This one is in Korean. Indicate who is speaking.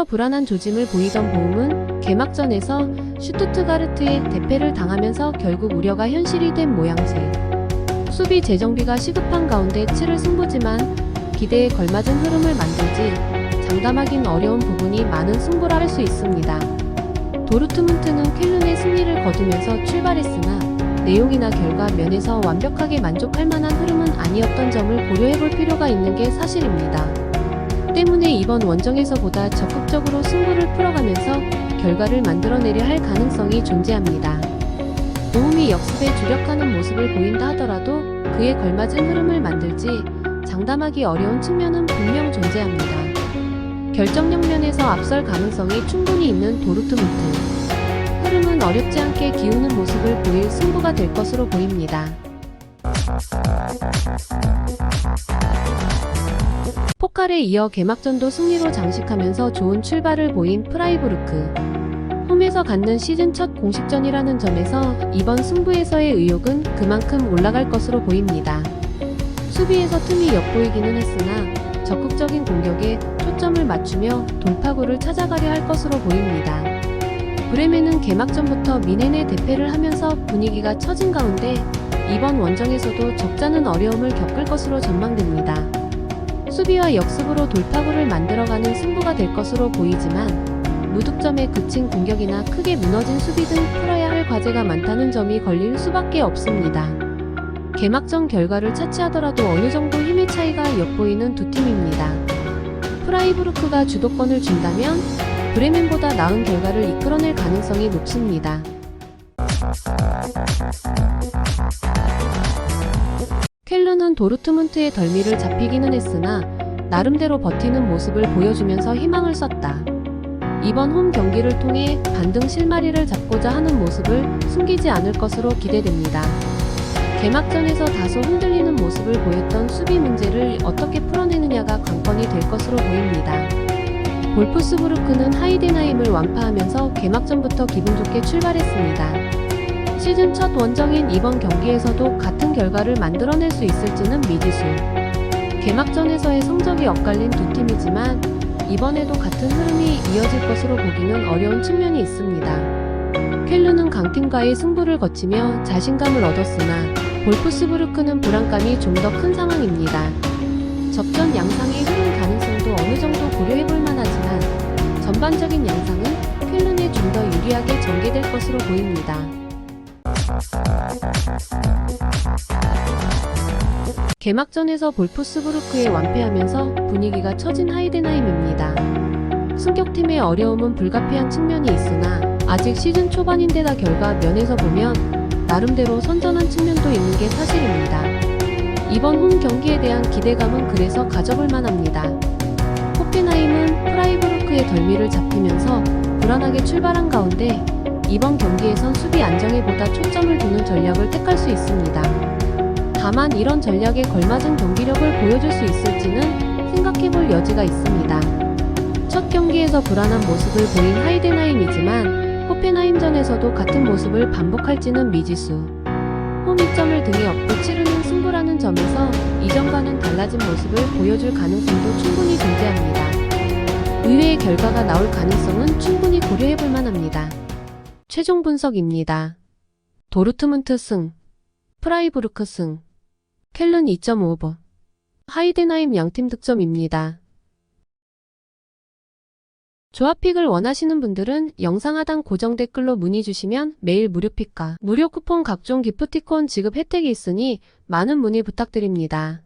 Speaker 1: 초반부터 불안한 조짐을 보이던 보움은 개막전에서 슈투트가르트에 대패를 당하면서 결국 우려가 현실이 된 모양새. 수비 재정비가 시급한 가운데 치를 승부지만 기대에 걸맞은 흐름을 만들지 장담하긴 어려운 부분이 많은 승부라 할 수 있습니다. 도르트문트는 쾰른의 승리를 거두면서 출발했으나 내용이나 결과 면에서 완벽하게 만족할 만한 흐름은 아니었던 점을 고려해볼 필요가 있는 게 사실입니다. 때문에 이번 원정에서보다 적극적으로 승부를 풀어가면서 결과를 만들어내려 할 가능성이 존재합니다. 보움이 역습에 주력하는 모습을 보인다 하더라도 그에 걸맞은 흐름을 만들지 장담하기 어려운 측면은 분명 존재합니다. 결정력 면에서 앞설 가능성이 충분히 있는 도르트문트. 흐름은 어렵지 않게 기우는 모습을 보일 승부가 될 것으로 보입니다. 포칼에 이어 개막전도 승리로 장식하면서 좋은 출발을 보인 프라이부르크. 홈에서 갖는 시즌 첫 공식전이라는 점에서 이번 승부에서의 의욕은 그만큼 올라갈 것으로 보입니다. 수비에서 틈이 엿보이기는 했으나 적극적인 공격에 초점을 맞추며 돌파구를 찾아가려 할 것으로 보입니다. 브레멘은 개막전부터 미넨의 대패를 하면서 분위기가 처진 가운데 이번 원정에서도 적잖은 어려움을 겪을 것으로 전망됩니다. 수비와 역습으로 돌파구를 만들어가는 승부가 될 것으로 보이지만 무득점에 그친 공격이나 크게 무너진 수비 등 풀어야 할 과제가 많다는 점이 걸릴 수밖에 없습니다. 개막전 결과를 차치하더라도 어느 정도 힘의 차이가 엿보이는 두 팀입니다. 프라이부르크가 주도권을 준다면 브레멘보다 나은 결과를 이끌어낼 가능성이 높습니다. 쾰른은 도르트문트의 덜미를 잡히기는 했으나 나름대로 버티는 모습을 보여주면서 희망을 썼다. 이번 홈 경기를 통해 반등 실마리를 잡고자 하는 모습을 숨기지 않을 것으로 기대됩니다. 개막전에서 다소 흔들리는 모습을 보였던 수비 문제를 어떻게 풀어내느냐가 관건이 될 것으로 보입니다. 볼프스부르크는 하이덴하임을 완파하면서 개막전부터 기분 좋게 출발했습니다. 시즌 첫 원정인 이번 경기에서도 같은 결과를 만들어낼 수 있을지는 미지수. 개막전에서의 성적이 엇갈린 두 팀이지만 이번에도 같은 흐름이 이어질 것으로 보기는 어려운 측면이 있습니다. 쾰른은 강팀과의 승부를 거치며 자신감을 얻었으나 볼프스부르크는 불안감이 좀 더 큰 상황입니다. 접전 양상의 흐름 가능성도 어느 정도 고려해볼 만하지만 전반적인 양상은 쾰른에 좀 더 유리하게 전개될 것으로 보입니다. 개막전에서 볼프스부르크에 완패하면서 분위기가 처진 하이덴하임입니다. 승격팀의 어려움은 불가피한 측면이 있으나 아직 시즌 초반인데다 결과 면에서 보면 나름대로 선전한 측면도 있는 게 사실입니다. 이번 홈 경기에 대한 기대감은 그래서 가져볼 만합니다. 호펜하임은 프라이부르크의 덜미를 잡히면서 불안하게 출발한 가운데 이번 경기에선 수비 안정에 보다 초점을 두는 전략을 택할 수 있습니다. 다만 이런 전략에 걸맞은 경기력을 보여줄 수 있을지는 생각해볼 여지가 있습니다. 첫 경기에서 불안한 모습을 보인 하이덴하임이지만 호펜하임전에서도 같은 모습을 반복할지는 미지수. 홈 이점을 등에 업고 치르는 승부라는 점에서 이전과는 달라진 모습을 보여줄 가능성도 충분히 존재합니다. 의외의 결과가 나올 가능성은 충분히 고려해볼 만합니다. 최종 분석입니다. 도르트문트 승, 프라이부르크 승, 쾰른 2.5번, 하이덴하임 양팀 득점입니다. 조합픽을 원하시는 분들은 영상 하단 고정 댓글로 문의 주시면 매일 무료 픽과 무료 쿠폰 각종 기프티콘 지급 혜택이 있으니 많은 문의 부탁드립니다.